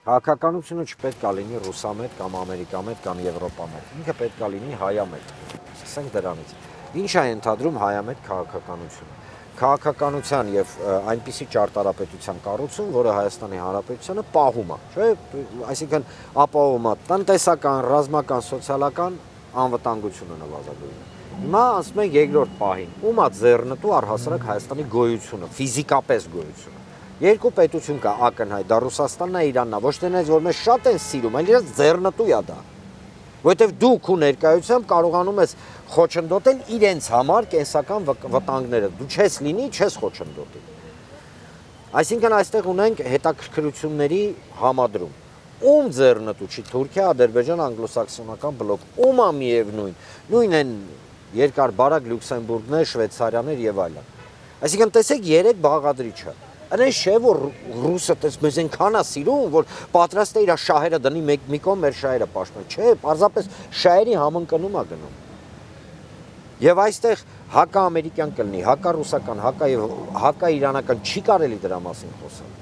Քաղաքականությունը չպետք է լինի ռուսամետ կամ ամերիկամետ կամ եվրոպամետ, ինքը պետք է լինի հայամետ, սկսենք դրանից։ Ինչ է ընդհանրում հայամետ քաղաքականությունը։ Քաղաքականության եւ այնպիսի ճարտարապետության կառուցում, որը Հայաստանի Հանրապետությանը պահում է, չէ՞, այսինքն ապահովում է տնտեսական, ռազմական, սոցիալական անվտանգությունը նվազագույնը։ Հիմա ասում են երկրորդ պահին, ում է ձեռնտու առհասարակ Հայաստանի գոյությունը, ֆիզիկապես գոյությունը։ Երկու պետություն կա ակնհայտ, դա Ռուսաստանն է, Իրանն է, ոչ թե նրանց որ մեզ շատ են սիրում, այլ իրենց ձեռնտու է դա։ Որովհետև դու քո ներկայությամբ կարողանում ես խոչընդոտել իրենց համար կենսական վտանգները, դու չես լինի, չես խոչընդոտի։ Այսինքն այստեղ ունենք հետաքրքրությունների համադրում։ Ում ձեռնտու չի Թուրքիա, Ադրբեջան, անգլոսաքսոնական բլոկ, ում է միևնույն, նույն են երկար բարակ Լյուքսեմբուրգներ, Շվեյցարիաներ եւ այլն։ Այսինքն տեսեք երեք բաղադրիչը։ Այնպես չէ որ ռուսը մեզ այնքան է սիրում, որ պատրաստ է իր շահերը դնի մի կողմ մեր շահերը պաշտպանի։ Չէ, պարզապես շահերի համընկնում է գնում։ Եվ այստեղ հակաամերիկյան կլինի, հակառուսական, հակաիրանական չի կարելի դրա մասին խոսել։